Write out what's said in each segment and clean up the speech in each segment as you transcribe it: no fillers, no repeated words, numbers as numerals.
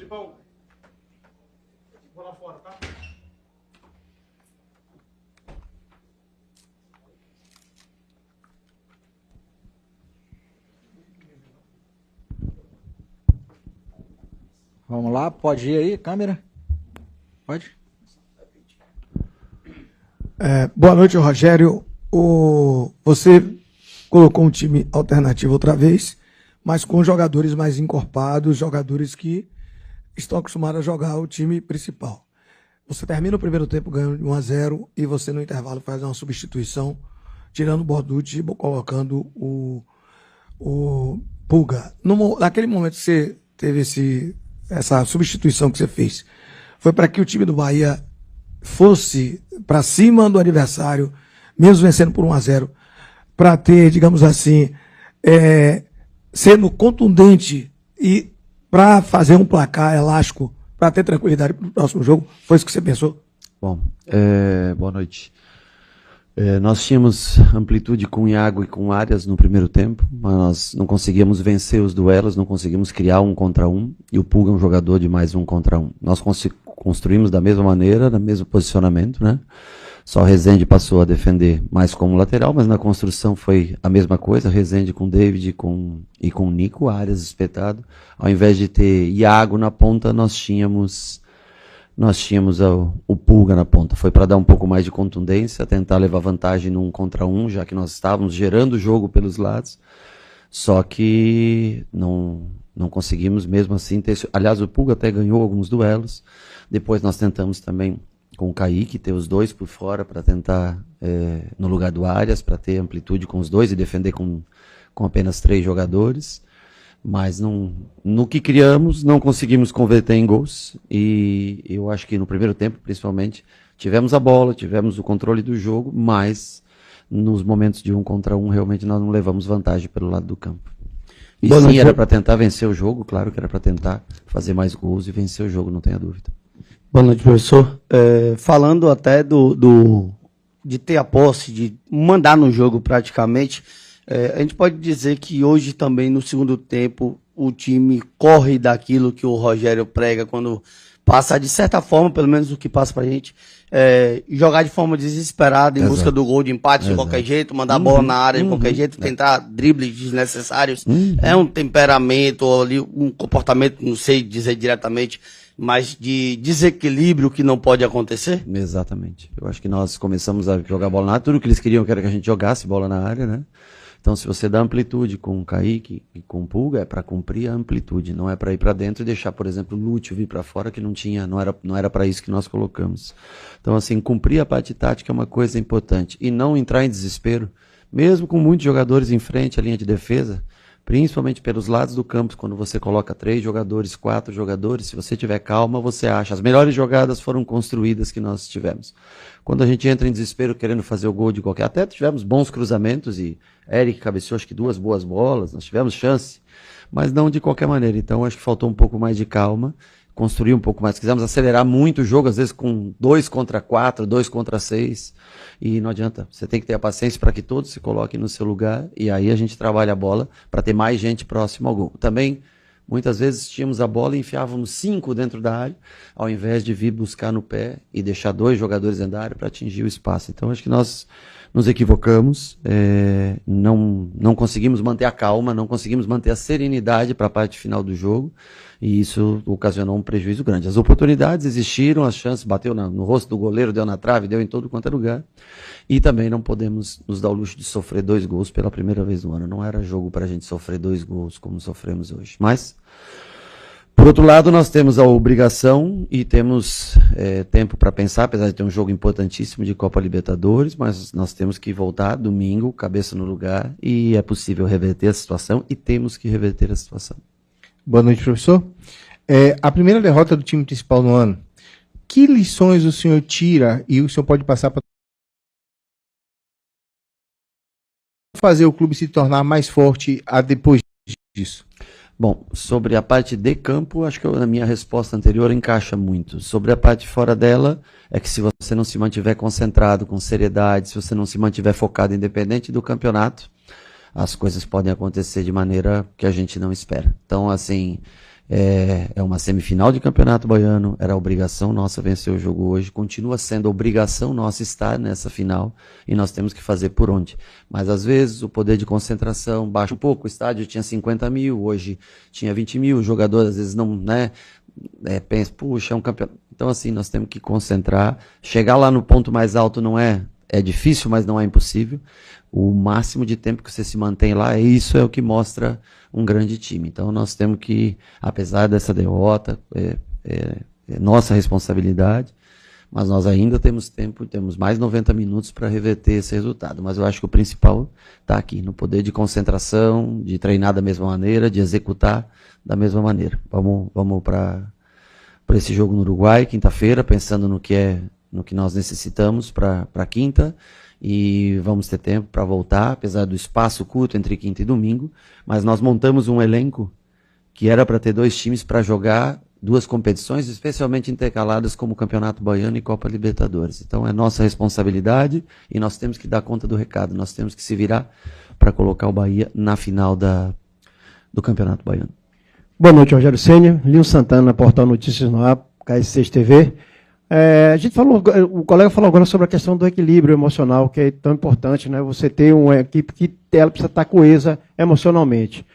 Filipão, vou lá fora, tá? Vamos lá, pode ir aí, câmera? Pode? Boa noite, Rogério. Você colocou um time alternativo outra vez, mas com jogadores mais encorpados, jogadores que estão acostumados a jogar o time principal. Você termina o primeiro tempo ganhando de 1-0 e você no intervalo faz uma substituição, tirando o Borducci e colocando o Pulga. Naquele momento que você teve essa substituição que você fez, foi para que o time do Bahia fosse para cima do adversário, mesmo vencendo por 1-0, para ter, digamos assim, sendo contundente e para fazer um placar elástico, para ter tranquilidade para o próximo jogo? Foi isso que você pensou? Bom, boa noite. Nós tínhamos amplitude com Iago e com Arias no primeiro tempo, mas nós não conseguíamos vencer os duelos, não conseguimos criar 1 contra 1, e o Pulga é um jogador de mais 1 contra 1. Nós construímos da mesma maneira, no mesmo posicionamento, né? Só o Rezende passou a defender mais como lateral, mas na construção foi a mesma coisa, Rezende com David e com Nico, Arias espetado. Ao invés de ter Iago na ponta, nós tínhamos o Pulga na ponta. Foi para dar um pouco mais de contundência, tentar levar vantagem no 1 contra 1, já que nós estávamos gerando o jogo pelos lados. Só que não conseguimos mesmo assim ter... Aliás, o Pulga até ganhou alguns duelos. Depois nós tentamos também com o Kaique ter os dois por fora para tentar, no lugar do Arias, para ter amplitude com os dois e defender com apenas 3 jogadores. Mas no que criamos, não conseguimos converter em gols. E eu acho que no primeiro tempo, principalmente, tivemos a bola, tivemos o controle do jogo, mas nos momentos de 1 contra 1, realmente nós não levamos vantagem pelo lado do campo. E sim, era para tentar vencer o jogo, claro que era para tentar fazer mais gols e vencer o jogo, não tenha dúvida. Boa noite, professor. Falando até de ter a posse, de mandar no jogo praticamente, a gente pode dizer que hoje também, no segundo tempo, o time corre daquilo que o Rogério prega quando passa, de certa forma, pelo menos o que passa pra gente, jogar de forma desesperada em busca do gol de empate de qualquer jeito, mandar a bola na área de qualquer jeito, tentar dribles desnecessários. É um temperamento ali, um comportamento, não sei dizer diretamente, mas de desequilíbrio que não pode acontecer? Exatamente. Eu acho que nós começamos a jogar bola na área, tudo que eles queriam era que a gente jogasse bola na área, né? Então, se você dá amplitude com o Kaique e com o Pulga, é para cumprir a amplitude, não é para ir para dentro e deixar, por exemplo, o Lúcio vir para fora, que não era para isso que nós colocamos. Então, assim, cumprir a parte tática é uma coisa importante. E não entrar em desespero, mesmo com muitos jogadores em frente à linha de defesa, principalmente pelos lados do campo, quando você coloca 3 jogadores, 4 jogadores, se você tiver calma, você acha. As melhores jogadas foram construídas que nós tivemos. Quando a gente entra em desespero querendo fazer o gol de qualquer... Até tivemos bons cruzamentos e Eric cabeceou acho que 2 boas bolas, nós tivemos chance, mas não de qualquer maneira. Então acho que faltou um pouco mais de calma, construir um pouco mais. Quisemos acelerar muito o jogo, às vezes com 2 contra 4, 2 contra 6, e não adianta. Você tem que ter a paciência para que todos se coloquem no seu lugar, e aí a gente trabalha a bola para ter mais gente próxima ao gol. Também, muitas vezes tínhamos a bola e enfiávamos 5 dentro da área, ao invés de vir buscar no pé e deixar 2 jogadores dentro da área para atingir o espaço. Então acho que nós nos equivocamos, não conseguimos manter a calma, não conseguimos manter a serenidade para a parte final do jogo, e isso ocasionou um prejuízo grande. As oportunidades existiram, as chances, bateu no rosto do goleiro, deu na trave, deu em todo quanto é lugar, e também não podemos nos dar o luxo de sofrer 2 gols pela primeira vez no ano. Não era jogo para a gente sofrer 2 gols como sofremos hoje. Mas, por outro lado, nós temos a obrigação e temos tempo para pensar, apesar de ter um jogo importantíssimo de Copa Libertadores, mas nós temos que voltar domingo, cabeça no lugar, e é possível reverter a situação e temos que reverter a situação. Boa noite, professor. A primeira derrota do time principal no ano, que lições o senhor tira e o senhor pode passar para fazer o clube se tornar mais forte depois disso? Bom, sobre a parte de campo, acho que a minha resposta anterior encaixa muito. Sobre a parte fora dela, é que se você não se mantiver concentrado, com seriedade, se você não se mantiver focado, independente do campeonato, as coisas podem acontecer de maneira que a gente não espera. Então, assim, É uma semifinal de campeonato baiano, era obrigação nossa vencer o jogo hoje, continua sendo obrigação nossa estar nessa final e nós temos que fazer por onde. Mas às vezes o poder de concentração baixa um pouco, o estádio tinha 50 mil, hoje tinha 20 mil, o jogador às vezes não, né, pensa, puxa, é um campeonato. Então assim, nós temos que concentrar, chegar lá no ponto mais alto não é difícil, mas não é impossível. O máximo de tempo que você se mantém lá, isso é o que mostra um grande time. Então nós temos que, apesar dessa derrota, é nossa responsabilidade, mas nós ainda temos tempo, temos mais 90 minutos para reverter esse resultado. Mas eu acho que o principal está aqui, no poder de concentração, de treinar da mesma maneira, de executar da mesma maneira. Vamos para esse jogo no Uruguai, quinta-feira, pensando no que nós necessitamos para quinta, e vamos ter tempo para voltar, apesar do espaço curto entre quinta e domingo, mas nós montamos um elenco que era para ter 2 times para jogar 2 competições, especialmente intercaladas como Campeonato Baiano e Copa Libertadores. Então é nossa responsabilidade e nós temos que dar conta do recado, nós temos que se virar para colocar o Bahia na final do Campeonato Baiano. Boa noite, Rogério Ceni, Linho Santana, Portal Notícias no Ar, KS6 TV. A gente falou, o colega falou agora sobre a questão do equilíbrio emocional, que é tão importante, né? Você ter uma equipe que ela precisa estar coesa emocionalmente.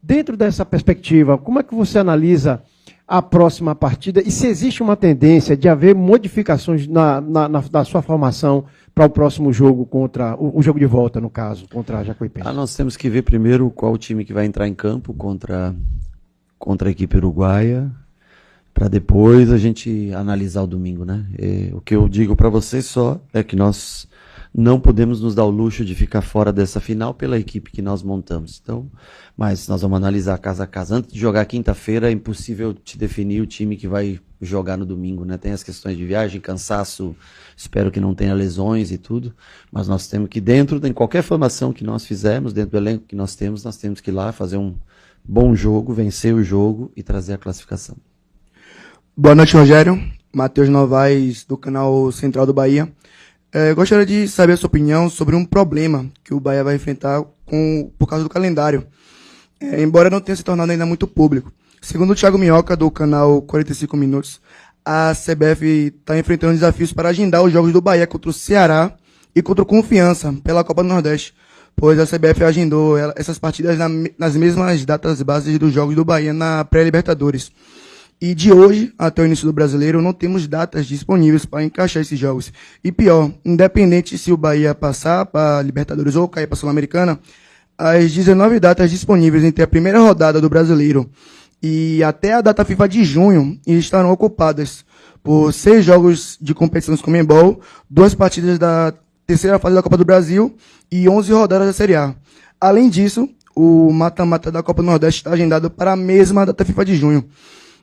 Dentro dessa perspectiva, como é que você analisa a próxima partida e se existe uma tendência de haver modificações na sua formação para o próximo jogo, contra o jogo de volta, no caso, contra a Jacuipense? Nós temos que ver primeiro qual o time que vai entrar em campo contra a equipe uruguaia, para depois a gente analisar o domingo, né? O que eu digo para vocês só é que nós não podemos nos dar o luxo de ficar fora dessa final pela equipe que nós montamos. Então, mas nós vamos analisar casa a casa. Antes de jogar quinta-feira, é impossível te definir o time que vai jogar no domingo, né? Tem as questões de viagem, cansaço, espero que não tenha lesões e tudo, mas nós temos que, em qualquer formação que nós fizermos, dentro do elenco que nós temos que ir lá fazer um bom jogo, vencer o jogo e trazer a classificação. Boa noite, Rogério. Matheus Novaes, do canal Central do Bahia. Gostaria de saber a sua opinião sobre um problema que o Bahia vai enfrentar por causa do calendário, embora não tenha se tornado ainda muito público. Segundo o Thiago Minhoca, do canal 45 Minutos, a CBF está enfrentando desafios para agendar os jogos do Bahia contra o Ceará e contra o Confiança pela Copa do Nordeste, pois a CBF agendou essas partidas nas mesmas datas bases dos jogos do Bahia na pré-Libertadores. E de hoje até o início do Brasileiro não temos datas disponíveis para encaixar esses jogos. E pior, independente se o Bahia passar para a Libertadores ou cair para a Sul-Americana, as 19 datas disponíveis entre a primeira rodada do Brasileiro e até a data FIFA de junho estarão ocupadas por 6 jogos de competições Conmebol, 2 partidas da terceira fase da Copa do Brasil e 11 rodadas da Série A. Além disso, o mata-mata da Copa do Nordeste está agendado para a mesma data FIFA de junho.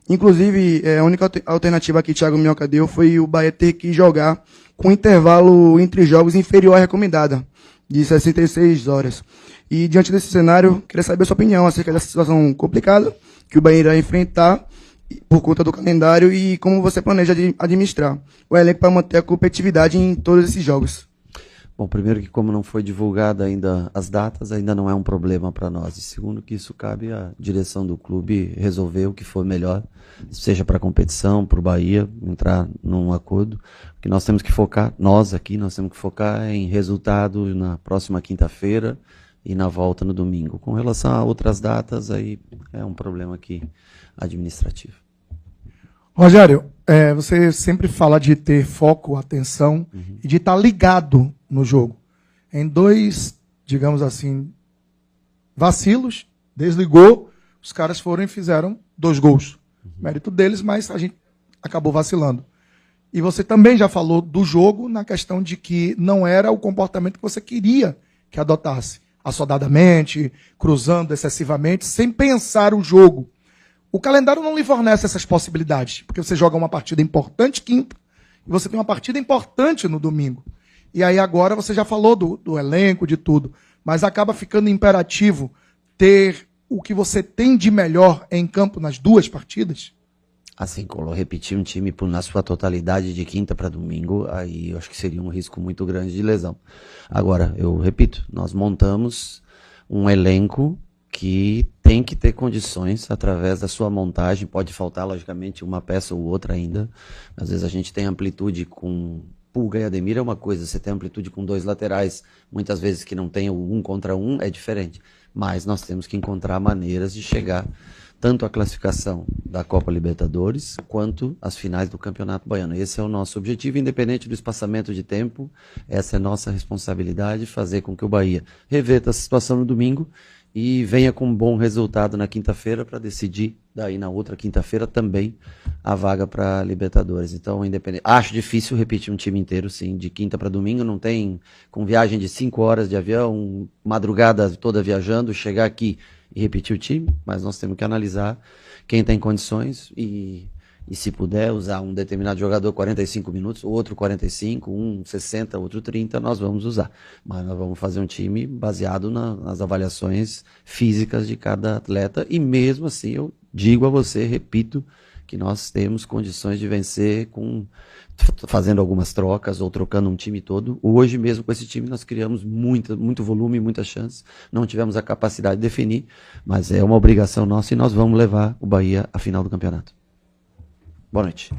Inclusive, a única alternativa que o Thiago Minhoca deu foi o Bahia ter que jogar com intervalo entre jogos inferior à recomendada, de 66 horas. E diante desse cenário, queria saber a sua opinião acerca dessa situação complicada que o Bahia irá enfrentar por conta do calendário e como você planeja administrar o elenco para manter a competitividade em todos esses jogos. Bom, primeiro que como não foi divulgada ainda as datas, ainda não é um problema para nós. E segundo que isso cabe à direção do clube resolver o que for melhor, seja para a competição, para o Bahia, entrar num acordo. O que nós temos que focar, nós temos que focar em resultado na próxima quinta-feira e na volta no domingo. Com relação a outras datas, aí é um problema aqui administrativo. Rogério, você sempre fala de ter foco, atenção e de estar ligado no jogo. Em 2, digamos assim, vacilos, desligou, os caras foram e fizeram 2 gols. Mérito deles, mas a gente acabou vacilando. E você também já falou do jogo na questão de que não era o comportamento que você queria que adotasse. Assodadamente, cruzando excessivamente, sem pensar o jogo. O calendário não lhe fornece essas possibilidades, porque você joga uma partida importante quinta e você tem uma partida importante no domingo. E aí agora você já falou do elenco, de tudo, mas acaba ficando imperativo ter o que você tem de melhor em campo nas 2 partidas? Assim, repetir um time na sua totalidade de quinta para domingo, aí eu acho que seria um risco muito grande de lesão. Agora, eu repito, nós montamos um elenco que tem que ter condições através da sua montagem. Pode faltar, logicamente, uma peça ou outra ainda. Às vezes a gente tem amplitude com Pulga e Ademir, é uma coisa. Você tem amplitude com 2 laterais, muitas vezes que não tem o 1 contra 1, é diferente. Mas nós temos que encontrar maneiras de chegar tanto à classificação da Copa Libertadores, quanto às finais do Campeonato Baiano. Esse é o nosso objetivo, independente do espaçamento de tempo. Essa é a nossa responsabilidade, fazer com que o Bahia reverta a situação no domingo e venha com um bom resultado na quinta-feira para decidir, daí na outra quinta-feira também, a vaga para Libertadores. Então, independente. Acho difícil repetir um time inteiro, sim, de quinta para domingo. Não tem, com viagem de 5 horas de avião, madrugada toda viajando, chegar aqui e repetir o time, mas nós temos que analisar quem tem condições e se puder usar um determinado jogador 45 minutos, outro 45, um 60, outro 30, nós vamos usar. Mas nós vamos fazer um time baseado nas avaliações físicas de cada atleta e mesmo assim eu digo a você, repito, que nós temos condições de vencer fazendo algumas trocas ou trocando um time todo. Hoje mesmo com esse time nós criamos muito volume, muitas chances. Não tivemos a capacidade de definir, mas é uma obrigação nossa e nós vamos levar o Bahia à final do campeonato. Boa noite.